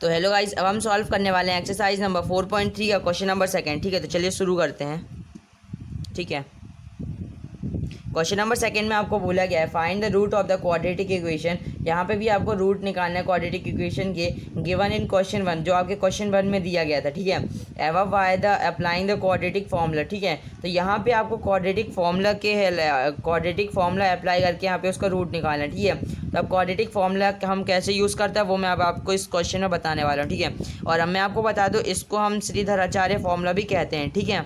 तो hello guys, अब हम सॉल्व करने वाले हैं एक्सरसाइज नंबर 4.3 का क्वेश्चन नंबर सेकंड। ठीक है, तो चलिए शुरू करते हैं। ठीक है, क्वेश्चन नंबर सेकंड में आपको बोला गया है find the root of the quadratic equation. यहाँ पे भी आपको रूट निकालना है क्वाड्रेटिक इक्वेशन के गिवन इन क्वेश्चन वन, जो आपके क्वेश्चन वन में दिया गया था। ठीक है, एवं by the applying the quadratic formula. ठीक है, तो यहाँ पे आपको क्वाड्रेटिक फार्मूला अप्लाई करके यहाँ पे उसका रूट निकालना है। ठीक है, तो अब क्वाड्रेटिक फार्मूला हम कैसे यूज़ करते हैं वो मैं अब आपको इस क्वेश्चन में बताने वाला हूँ। ठीक है, और अब मैं आपको बता दूँ इसको हम श्रीधराचार्य फार्मूला भी कहते हैं। ठीक है,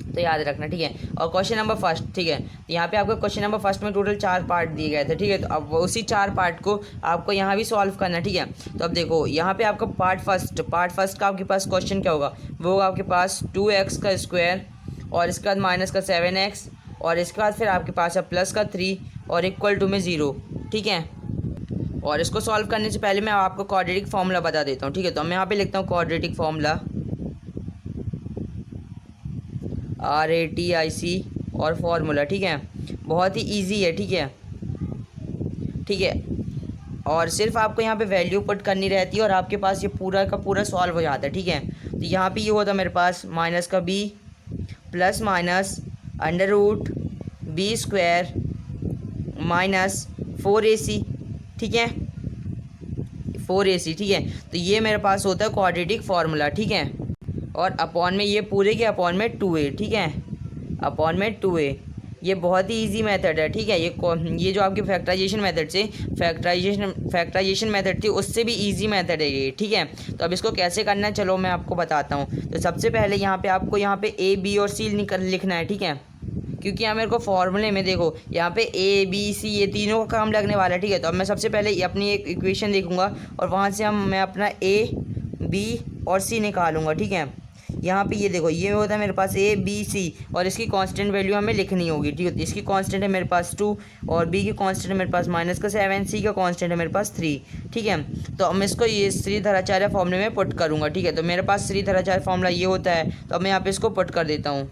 तो याद रखना। ठीक है, और क्वेश्चन नंबर फर्स्ट। ठीक है, तो यहाँ पे आपको क्वेश्चन नंबर फर्स्ट में टोटल 4 पार्ट दिए गए थे। ठीक है, तो अब उसी 4 पार्ट को आपको यहाँ भी सॉल्व करना है। ठीक है, तो अब देखो यहाँ पे आपका पार्ट फर्स्ट का आपके पास क्वेश्चन क्या होगा, वो होगा आपके पास 2x का स्क्वायर और इसके बाद माइनस का 7x और इसके बाद फिर आपके पास है प्लस का 3 और इक्वल टू में 0। ठीक है, और इसको सॉल्व करने से पहले मैं आपको क्वाड्रेटिक फार्मूला बता देता हूँ। ठीक है, तो मैं यहाँ पे लिखता हूँ क्वाड्रेटिक फार्मूला RATIC और फार्मूला। ठीक है, बहुत ही इजी है। ठीक है, ठीक है, और सिर्फ आपको यहाँ पे वैल्यू पुट करनी रहती है और आपके पास ये पूरा का पूरा सॉल्व हो जाता है। ठीक है, तो यहाँ पे ये होता है मेरे पास माइनस का b plus minus under root b square minus 4ac। ठीक है, 4ac। ठीक है, तो ये मेरे पास होता है क्वाड्रेटिक फार्मूला। ठीक है, और अपॉन में ये पूरे के अपॉन में 2a। ठीक है, अपॉन में 2a। ये बहुत ही इजी मेथड है। ठीक है, ये जो आपके फैक्टराइजेशन मेथड से फैक्टराइजेशन मेथड थी उससे भी इजी मेथड है ये। ठीक है, तो अब इसको कैसे करना है चलो मैं आपको बताता हूँ। तो सबसे पहले यहाँ पे आपको यहाँ पे a b और c लिखना है। ठीक है, क्योंकि यहाँ मेरे को फॉर्मूले में देखो यहाँ पे a b c ये तीनों का काम लगने वाला है। ठीक है, तो अब मैं सबसे पहले अपनी एक इक्वेशन देखूँगा और वहाँ से मैं अपना a b और c निकालूंगा। ठीक है, यहाँ पे ये देखो ये होता है मेरे पास a b c और इसकी कांस्टेंट वैल्यू हमें लिखनी होगी। ठीक है, तो इसकी कांस्टेंट है मेरे पास 2 और b की कांस्टेंट है मेरे पास माइनस का 7, c का कांस्टेंट है मेरे पास 3। ठीक है, तो मैं इसको ये श्रीधराचार्य फॉर्मूले में पुट करूँगा। ठीक है, तो मेरे पास श्रीधराचार्य फॉर्मूला ये होता है, तो अब मैं यहाँ पे इसको पुट कर देता हूँ।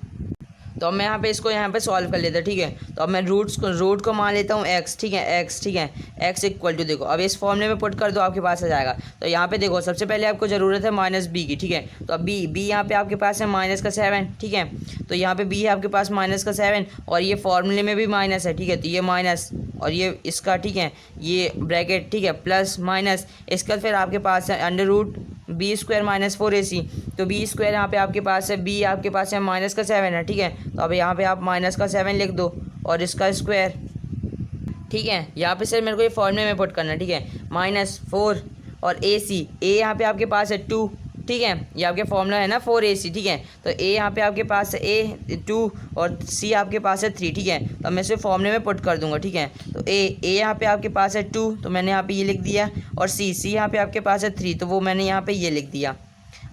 तो अब मैं यहाँ पे इसको यहाँ पे सॉल्व कर लेता हूँ। ठीक है, तो अब मैं रूट को मान लेता हूँ x। ठीक है, x। ठीक है, x इक्वल टू देखो अब इस फॉर्मूले में पुट कर दो आपके पास आ जाएगा। तो यहाँ पे देखो सबसे पहले आपको ज़रूरत है माइनस b की। ठीक है, तो अब b यहाँ पे आपके पास है माइनस का 7। ठीक है, तो यहाँ पे b है आपके पास माइनस का 7 और ये फॉर्मूले में भी माइनस है। ठीक है, तो ये माइनस और ये इसका ठीक है ये ब्रैकेट। ठीक है, प्लस माइनस इसका फिर आपके पास है under root b square minus 4ac। तो b स्क्वायर यहाँ पे आपके पास है b आपके पास है माइनस का 7 है। ठीक है, तो अब यहाँ पे आप माइनस का 7 लिख दो और इसका स्क्वायर। ठीक है, यहाँ पे सर मेरे को ये फॉर्मूले में पुट करना है। ठीक है, माइनस 4 और ac a यहाँ पे आपके पास है 2। ठीक है, ये आपके फॉर्मूला है ना 4ac। ठीक है, तो a यहाँ पे आपके पास है a 2 और c आपके पास है 3। ठीक है, तो मैं इसे फॉर्मूले में पुट कर दूंगा। ठीक है, तो a यहाँ पे आपके पास है 2 तो मैंने यहाँ पे ये लिख दिया और c यहाँ पे आपके पास है 3 तो वो मैंने यहाँ पे ये लिख दिया।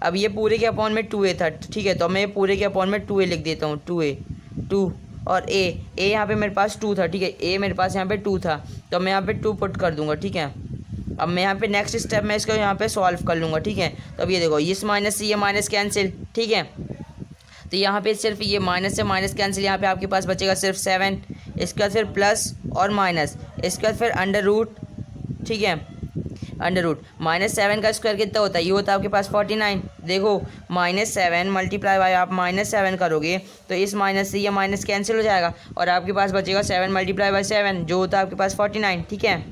अब ये पूरे के अपॉन में 2a था। ठीक है, तो मैं ये पूरे के अपॉन में 2a लिख देता हूँ। 2 और a यहाँ पे मेरे पास 2 था। ठीक है, a मेरे पास यहाँ पे 2 था तो मैं यहाँ पे 2 पुट कर दूंगा। ठीक है, अब मैं यहाँ पे नेक्स्ट स्टेप में इसको यहाँ पे सॉल्व कर लूँगा। ठीक है, तो अब ये देखो इस माइनस से ये माइनस कैंसिल। ठीक है, तो यहाँ पे सिर्फ ये माइनस से माइनस कैंसिल, यहाँ पे आपके पास बचेगा सिर्फ 7, इसके बाद फिर प्लस और माइनस, इसके बाद फिर अंडर रूट। ठीक है, अंडर रूट -7 का स्क्वायर कितना होता है, ये होता है आपके पास 49। देखो -7 मल्टीप्लाई बाय आप -7 करोगे तो इस माइनस से ये माइनस कैंसिल हो जाएगा और आपके पास बचेगा 7 मल्टीप्लाई बाय 7 जो होता है आपके पास 49। ठीक है,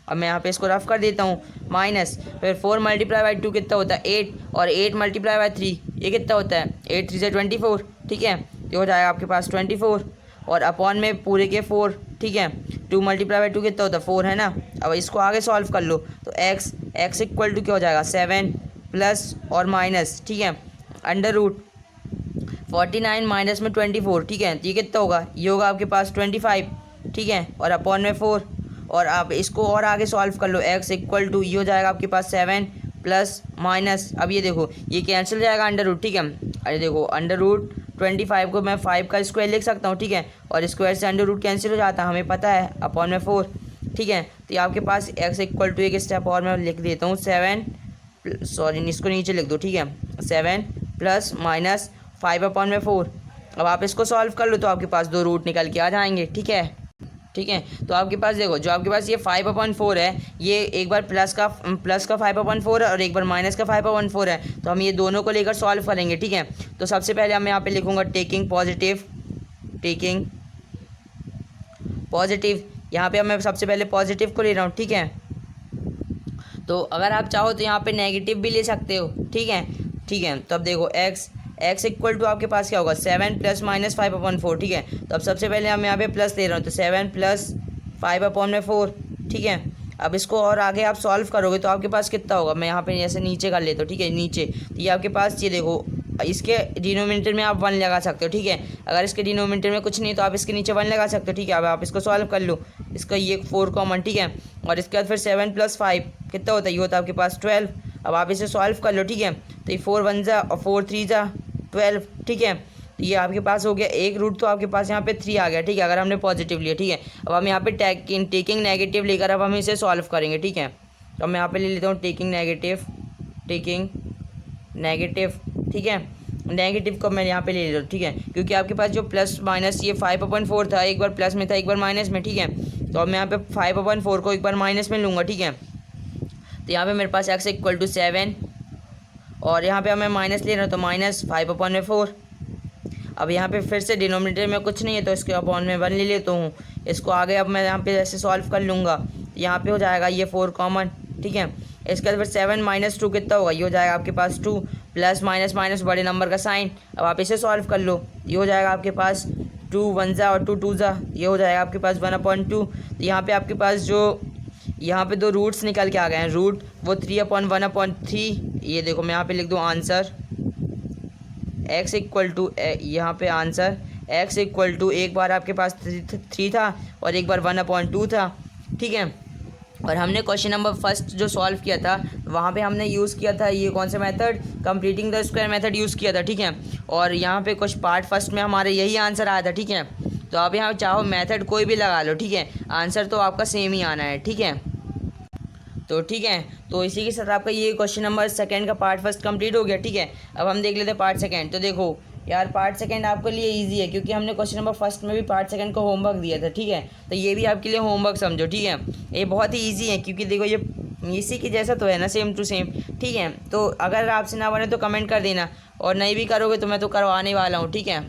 अब मैं यहाँ पे इसको रफ कर देता हूँ। माइनस फिर 4 मल्टीप्लाई बाई 2 कितना होता है 8 और 8 मल्टीप्लाई बाई 3 ये कितना होता है 8 3 से 24। ठीक है, ये हो जाएगा आपके पास 24 और अपॉन में पूरे के 4। ठीक है, 2 मल्टीप्लाई बाई 2 कितना होता है 4 है ना। अब इसको आगे सॉल्व कर लो तो x इक्वल टू क्या हो जाएगा 7 प्लस और माइनस। ठीक है, अंडर रूट 49 माइनस में 24। ठीक है, तो ये कितना होगा, ये होगा आपके पास 25। ठीक है, और अपॉन में 4 और आप इसको और आगे सॉल्व कर लो x इक्वल टू ये हो जाएगा आपके पास 7 प्लस माइनस। अब ये देखो ये कैंसिल हो जाएगा अंडर रूट। ठीक है, अरे देखो अंडर रूट 25 को मैं 5 का स्क्वायर लिख सकता हूँ। ठीक है, और स्क्वायर से अंडर रूट कैंसिल हो जाता है हमें पता है अपॉन में 4। ठीक है, तो ये आपके पास x इक्वल टू एक स्टेप और मैं लिख देता हूँ 7 इसको नीचे लिख दो। ठीक है, 7 प्लस माइनस 5 अपॉन में 4। अब आप इसको सॉल्व कर लो तो आपके पास 2 रूट निकल के आ जाएंगे। ठीक है, ठीक है। तो आपके पास देखो, जो आपके पास ये 5/4 है, ये एक बार प्लस का 5/4 है और एक बार माइनस का 5/4 है। तो हम ये दोनों को लेकर सॉल्व करेंगे, ठीक है। तो सबसे पहले हम यहाँ पे लिखूँगा टेकिंग पॉजिटिव, यहाँ पे मैं सबसे पहले पॉजिटिव को ले रहा हूँ, ठीक है। तो अगर आप चाहो तो यहाँ पे नेगेटिव भी ले सकते हो, ठीक है। तो अब देखो x इक्वल टू आपके पास क्या होगा, 7 प्लस माइनस 5/4, ठीक है। तो अब सबसे पहले हम यहाँ पे प्लस ले रहा हूँ, तो 7 प्लस 5/4, ठीक है। अब इसको और आगे आप सॉल्व करोगे तो आपके पास कितना होगा, मैं यहाँ पे ऐसे नीचे कर लेता हूँ, ठीक है। नीचे तो ये आपके पास, ये देखो, इसके डिनोमिनेटर में आप 1 लगा सकते हो, ठीक है। अगर इसके डिनोमिनेटर में कुछ नहीं तो आप इसके नीचे 1 लगा सकते हो, ठीक है। अब आप इसको सॉल्व कर लो, इसका ये 4 कॉमन, ठीक है। और इसके बाद फिर 7 प्लस 5 कितना होता है, ये होता है आपके पास 12। अब आप इसे सॉल्व कर लो, ठीक है। तो ये 4 1 जा और 4 3 जा 12, ठीक है। तो ये आपके पास हो गया एक रूट, तो आपके पास यहाँ पे 3 आ गया, ठीक है, अगर हमने पॉजिटिव लिया, ठीक है। अब हम यहाँ पे टेकिंग नेगेटिव लेकर अब हम इसे सॉल्व करेंगे, ठीक है। तो मैं यहाँ पे ले लेता हूँ टेकिंग नेगेटिव, ठीक है। नेगेटिव को मैं यहाँ पे ले लेता हूँ, ठीक है, क्योंकि आपके पास जो प्लस माइनस ये 5/4 था, एक बार प्लस में था एक बार माइनस में, ठीक है। तो अब मैं यहाँ पे 5/4 को एक बार माइनस में लूँगा, ठीक है। तो यहाँ पे मेरे पास x इक्वल टू 7 और यहाँ पे अब मैं माइनस ले रहा हूँ, तो माइनस 5/4। अब यहाँ पे फिर से डिनोमिनेटर में कुछ नहीं है तो इसके अपॉन में 1 ले लेता हूँ। इसको आगे अब मैं यहाँ पे ऐसे सॉल्व कर लूँगा, यहाँ पे हो जाएगा ये 4 कॉमन, ठीक है। इसके बाद फिर 7 माइनस 2 कितना होगा, ये हो जाएगा आपके पास 2, प्लस माइनस माइनस बड़े नंबर का साइन। अब आप इसे सॉल्व कर लो, ये हो जाएगा आपके पास 2 1 जा और 2 2 जा, ये हो जाएगा आपके पास 1/2। तो यहाँ पे आपके पास जो यहाँ पे 2 रूट्स निकल के आ गए हैं, रूट वो 3/1/3। ये देखो मैं यहाँ पे लिख दूँ आंसर x इक्वल टू, यहाँ पे आंसर x इक्वल टू, एक बार आपके पास 3 था और एक बार 1/2 था, ठीक है। और हमने क्वेश्चन नंबर फर्स्ट जो सॉल्व किया था वहाँ पे हमने यूज़ किया था ये कौन सा method, completing the square method use किया था, ठीक है। और यहाँ पे कुछ पार्ट फर्स्ट में हमारे यही आंसर आया था, ठीक है। तो आप यहाँ चाहो मेथड कोई भी लगा लो, ठीक है, आंसर तो आपका सेम ही आना है, ठीक है। तो ठीक है, तो इसी के साथ आपका ये क्वेश्चन नंबर सेकंड का पार्ट फर्स्ट कंप्लीट हो गया, ठीक है। अब हम देख लेते हैं पार्ट सेकंड। तो देखो यार, पार्ट सेकंड आपके लिए इजी है क्योंकि हमने क्वेश्चन नंबर फर्स्ट में भी पार्ट सेकंड का होमवर्क दिया था, ठीक है। तो ये भी आपके लिए होमवर्क समझो, ठीक है। ये बहुत ही ईजी है क्योंकि देखो ये इसी की जैसा तो है ना, सेम टू सेम, ठीक है। तो अगर आपसे ना बने तो कमेंट कर देना, और नहीं भी करोगे तो मैं तो करवाने वाला हूँ, ठीक है।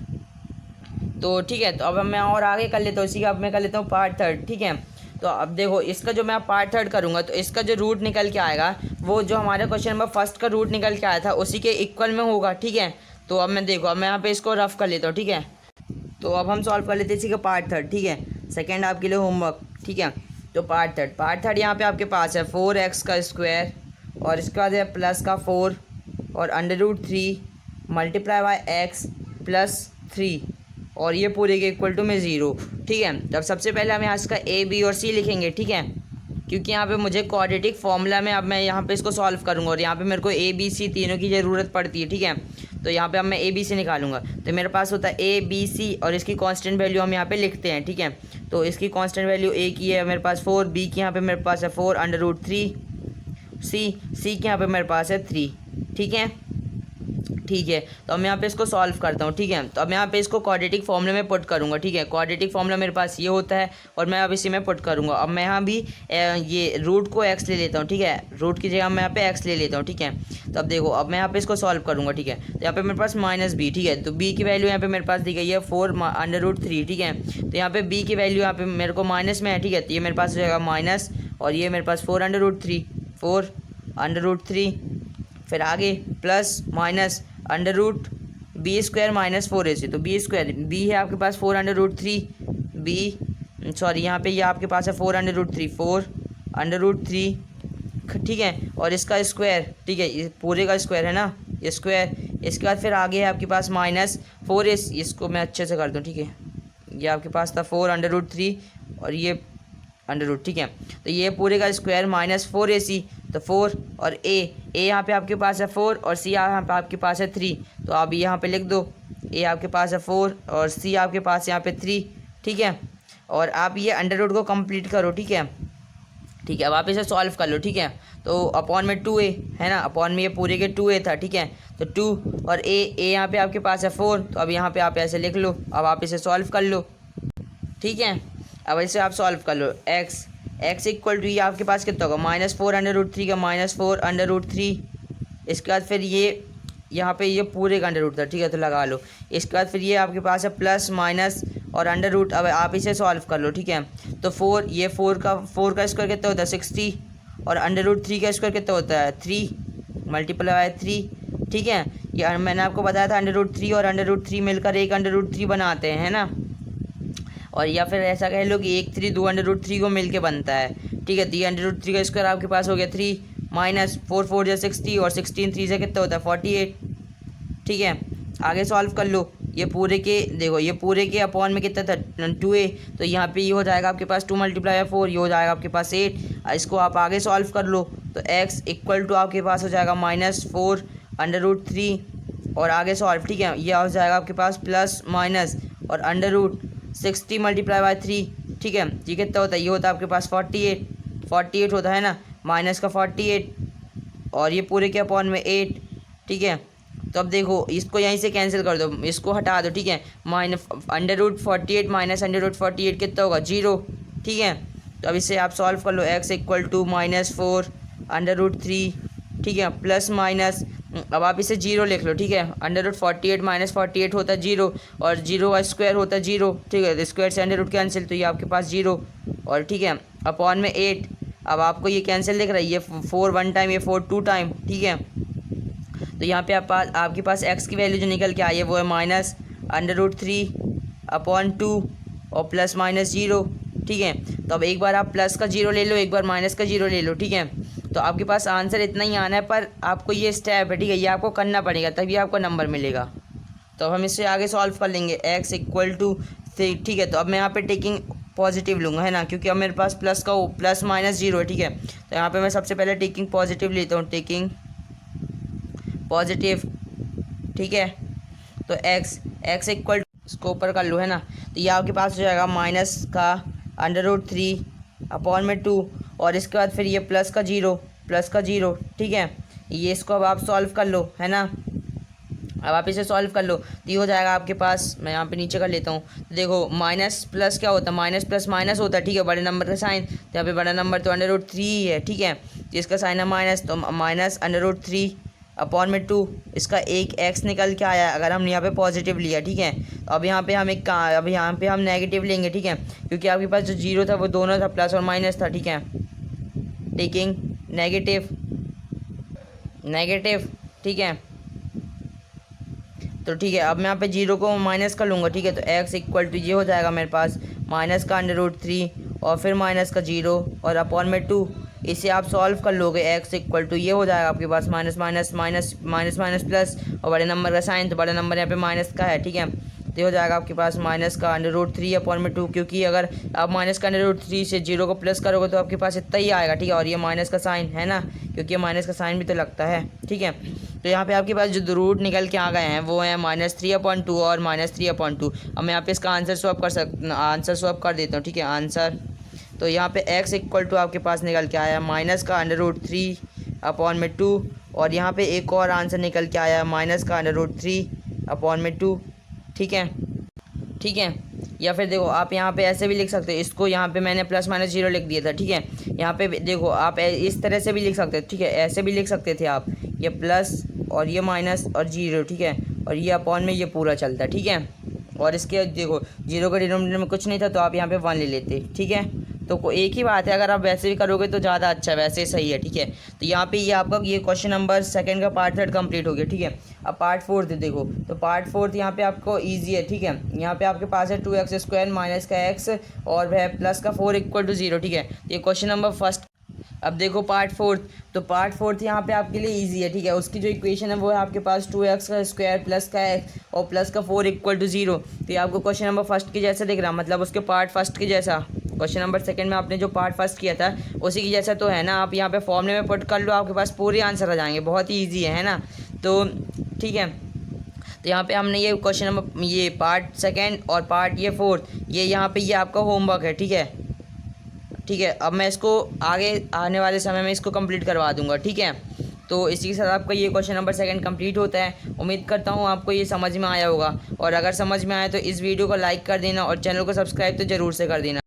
तो ठीक है, तो अब मैं और आगे कर लेता हूँ, इसी का अब मैं कर लेता हूँ पार्ट थर्ड, ठीक है। तो अब देखो इसका जो मैं पार्ट थर्ड करूँगा तो इसका जो रूट निकल के आएगा वो जो हमारे क्वेश्चन नंबर फर्स्ट का रूट निकल के आया था उसी के इक्वल में होगा, ठीक है। तो अब मैं देखो, अब मैं यहाँ पे इसको रफ कर लेता हूँ, ठीक है। तो अब हम सॉल्व कर लेते हैं इसी का पार्ट थर्ड, ठीक है। सेकेंड आपके लिए होमवर्क, ठीक है। तो पार्ट थर्ड यहाँ पे आपके पास है 4x का स्क्वायर और इसके बाद है प्लस का 4 और √3 मल्टीप्लाई बाय x प्लस 3 और ये पूरे के इक्वल टू में 0, ठीक है। तब सबसे पहले हम यहाँ इसका a b और c लिखेंगे, ठीक है, क्योंकि यहाँ पे मुझे क्वाड्रेटिक फॉर्मूला में अब मैं यहाँ पे इसको सॉल्व करूँगा और यहाँ पे मेरे को a b c तीनों की ज़रूरत पड़ती है, ठीक है। तो यहाँ पे अब मैं a b c निकालूंगा, तो मेरे पास होता है a b c और इसकी कांस्टेंट वैल्यू हम यहाँ पे लिखते हैं, ठीक है। तो इसकी कांस्टेंट वैल्यू a की है मेरे पास 4, b की यहाँ पे मेरे पास है 4 √3, c की यहाँ पे मेरे पास है 3, ठीक है। तो अब मैं यहाँ पे इसको सॉल्व करता हूँ, ठीक है। तो अब मैं यहाँ पे इसको क्वाड्रेटिक फॉर्मूले में पुट करूँगा, ठीक है। क्वाड्रेटिक फॉर्मूला मेरे पास ये होता है और मैं अब इसी में पुट करूँगा। अब मैं यहाँ भी ये रूट को x ले लेता हूँ, ठीक है। रूट की जगह मैं यहाँ पे x ले लेता हूँ, ठीक है। तो अब देखो, अब मैं यहाँ पे इसको सॉल्व करूँगा, ठीक है। तो यहाँ पे मेरे पास -b, ठीक है। तो b की वैल्यू यहाँ पे मेरे पास दी गई है 4 √3, ठीक है। तो यहाँ पे b की वैल्यू यहाँ पे मेरे को माइनस में है, ठीक है। तो ये मेरे पास हो जाएगा माइनस और ये मेरे पास 4 √3 फिर आगे प्लस माइनस √b² - 4ac। तो b है आपके पास 4 √3 यहाँ पे ये आपके पास है 4 √3, ठीक है। और इसका स्क्वायर, ठीक है, ये पूरे का स्क्वायर है ना, ये स्क्वायर। इसके बाद फिर आगे है आपके पास -4ac, इसको मैं अच्छे से कर दूँ, ठीक है। ये आपके पास था 4 √3 और ये √, ठीक है। तो ये पूरे का स्क्वायर -4ac, तो 4 और a यहाँ पे आपके पास है 4 और c यहाँ पे आपके पास है 3। तो आप यहाँ पे लिख दो, a आपके पास है 4 और c आपके पास यहाँ पे 3, ठीक है। और आप ये √ को कंप्लीट करो, ठीक है। अब आप इसे सॉल्व कर लो, ठीक है। तो अपॉन में 2a है ना, अपॉन में ये पूरे के 2a था, ठीक है। तो 2 और a यहाँ पे आपके पास है 4, तो अब यहाँ पे आप ऐसे लिख लो। अब आप इसे सॉल्व कर लो, ठीक है। अब इसे आप सॉल्व कर लो। एक्स इक्वल टू ये आपके पास कितना होगा, -4√3 का -4√3। इसके बाद फिर ये यहाँ पे ये पूरे का अंडर रूट था, ठीक है, तो लगा लो। इसके बाद फिर ये आपके पास है प्लस माइनस और अंडर रूट। अब आप इसे सॉल्व कर लो, ठीक है। तो 4 का स्क्वायर कितना होता है 60 और अंडर रूट 3 का स्क्वायर कितना होता है 3 मल्टीप्लाई 3, ठीक है। ये मैंने आपको बताया था अंडर रूट 3 और अंडर रूट 3 मिलकर एक अंडर रूट 3 बनाते हैं, है ना। और या फिर ऐसा कह लो कि 1 3 दो अंडर रूट 3 को मिल के बनता है, ठीक है। तो ये अंडर रूट 3 का स्क्वायर आपके पास हो गया 3 माइनस 4 4 या 60 और 16 3 से कितना होता है 48, ठीक है। आगे सॉल्व कर लो। ये पूरे के देखो, ये पूरे के अपॉन में कितना था 2a, तो यहाँ पे ये हो जाएगा आपके पास 2 × 4, ये हो जाएगा आपके पास 8। इसको आप आगे सॉल्व कर लो तो x इक्वल टू आपके पास हो जाएगा -4 अंडर रूट 3 और आगे सॉल्व, ठीक है। यह हो जाएगा आपके पास प्लस माइनस और अंडर रूट 60 × 3, ठीक है। ये कितना होता है, ये होता है आपके पास 48 होता है ना, माइनस का 48 और ये पूरे के अपॉन में 8, ठीक है। तो अब देखो इसको यहीं से कैंसिल कर दो, इसको हटा दो, ठीक है। Under root 48 minus under root 48 कितना होगा 0, ठीक है। तो अब इसे आप सॉल्व कर लो। x equal to -4 under root 3, ठीक है, प्लस माइनस, अब आप इसे 0 लिख लो, ठीक है। अंडर रूट 48 माइनस 48 होता है 0 और 0 का स्क्वायर होता है 0, ठीक है। स्क्वायर से अंडर रूट कैंसिल, तो ये आपके पास 0 और ठीक है अपॉन में 8। अब आपको ये कैंसिल दिख रहा है, ये 4 1 टाइम, ये 4 2 टाइम, ठीक है। तो यहाँ पे आपके पास x की वैल्यू जो निकल के आई है वो है -√3 अपॉन 2 और प्लस माइनस 0, ठीक है। तो अब एक बार आप प्लस का 0 ले लो, एक बार माइनस का 0 ले लो, ठीक है। तो आपके पास आंसर इतना ही आना है, पर आपको ये स्टेप है, ठीक है, ये आपको करना पड़ेगा तभी आपको नंबर मिलेगा। तो हम इससे आगे सॉल्व कर लेंगे। x इक्वल टू, ठीक है। तो अब मैं यहाँ पे टेकिंग पॉजिटिव लूँगा, है ना, क्योंकि अब मेरे पास प्लस माइनस 0 है, ठीक है। तो यहाँ पे मैं सबसे पहले टेकिंग पॉजिटिव लेता हूँ, टेकिंग पॉजिटिव, ठीक है। तो x इक्वल इसको ऊपर कर लो, है ना। तो ये आपके पास हो जाएगा माइनस का अंडर रूट 3 अपॉन में 2 और इसके बाद फिर ये प्लस का 0, ठीक है। ये इसको अब आप सॉल्व कर लो, है ना। अब आप इसे सॉल्व कर लो तो ये हो जाएगा आपके पास, मैं यहाँ पे नीचे कर लेता हूँ। तो देखो माइनस प्लस क्या होता है, माइनस प्लस माइनस होता है, ठीक है, बड़े नंबर का साइन। तो यहाँ पे बड़ा नंबर तो अंडर रूट 3 ही है, ठीक है। तो इसका साइन है माइनस, तो माइनस अंडर रूट 3 अपॉन में 2, इसका एक x निकल के आया अगर हम यहाँ पे पॉजिटिव लिया, ठीक है। तो अब यहाँ पे हम नेगेटिव लेंगे, ठीक है, क्योंकि आपके पास जो 0 था वो दोनों था, प्लस और माइनस था, ठीक है। टेकिंग नेगेटिव, ठीक है। तो ठीक है, अब मैं यहाँ पे 0 को माइनस कर लूँगा, ठीक है। तो x इक्वल टू ये हो जाएगा मेरे पास माइनस का अंडर रूट 3 और फिर माइनस का 0 और अपॉन में 2। इसे आप सॉल्व कर लोगे, x इक्वल टू ये हो जाएगा आपके पास माइनस माइनस प्लस और बड़े नंबर का साइन, तो बड़ा नंबर यहाँ पे माइनस का है, ठीक है। तो ये हो जाएगा आपके पास माइनस का अंडर रूट 3 अपॉन में 2, क्योंकि अगर आप माइनस का अंडर रूट 3 से 0 को प्लस करोगे तो आपके पास इतना ही आएगा, ठीक है। और ये माइनस का साइन है ना, क्योंकि माइनस का साइन भी तो लगता है, ठीक है। तो यहाँ पे आपके पास जो रूट निकल के आ गए हैं वो हैं -3/2 और -3/2। अब मैं यहाँ पे इसका आंसर स्वैप कर देता हूँ, ठीक है, आंसर। तो यहाँ पे x इक्वल टू आपके पास निकल के आया माइनस का अंडर रूट 3 अपॉन में 2 और यहाँ पे एक और आंसर निकल के आया माइनस का अंडर रूट 3 अपॉन में 2, ठीक है। या फिर देखो आप यहाँ पे ऐसे भी लिख सकते हो, इसको यहाँ पे मैंने प्लस माइनस 0 लिख दिया था, ठीक है। यहाँ पे देखो आप इस तरह से भी लिख सकते हो, ठीक है, ऐसे भी लिख सकते थे आप, ये प्लस और ये माइनस और 0, ठीक है, और ये अपॉन में ये पूरा चलता, ठीक है। और इसके देखो 0 का डिनोमिनेटर में कुछ नहीं था तो आप यहाँ पे 1 ले लेते, ठीक है। तो एक ही बात है, अगर आप वैसे भी करोगे तो ज़्यादा अच्छा है, वैसे सही है, ठीक है। तो यहाँ पे ये आपका ये क्वेश्चन नंबर 2 का पार्ट 3 कंप्लीट हो गया, ठीक है। अब पार्ट 4 देखो, तो पार्ट 4 यहाँ पे आपको इजी है, ठीक है। यहाँ पे आपके पास है 2x² माइनस का x और वह प्लस का 4 इक्वल टू 0, ठीक है। तो ये क्वेश्चन नंबर फर्स्ट। अब देखो पार्ट 4, तो पार्ट 4 यहाँ पे आपके लिए इजी है, ठीक है। उसकी जो इक्वेशन है वो है आपके पास 2x² प्लस का x और प्लस का 4 इक्वल टू 0। तो ये आपको क्वेश्चन नंबर फर्स्ट के जैसा दिख रहा, मतलब उसके पार्ट फर्स्ट के जैसा। क्वेश्चन नंबर 2 में आपने जो पार्ट फर्स्ट किया था उसी की जैसा तो है ना। आप यहाँ पे फॉर्मूले में पुट कर लो, आपके पास पूरे आंसर आ जाएंगे, बहुत ही ईजी है ना। तो ठीक है, तो यहाँ पे हमने ये क्वेश्चन नंबर ये पार्ट 2 और पार्ट ये 4 ये यहाँ पे ये आपका होमवर्क है, ठीक है। अब मैं इसको आगे आने वाले समय में इसको कंप्लीट करवा दूंगा, ठीक है। तो इसी के साथ आपका ये क्वेश्चन नंबर 2 कंप्लीट होता है। उम्मीद करता हूँ आपको ये समझ में आया होगा, और अगर समझ में आया तो इस वीडियो को लाइक कर देना और चैनल को सब्सक्राइब तो ज़रूर से कर देना।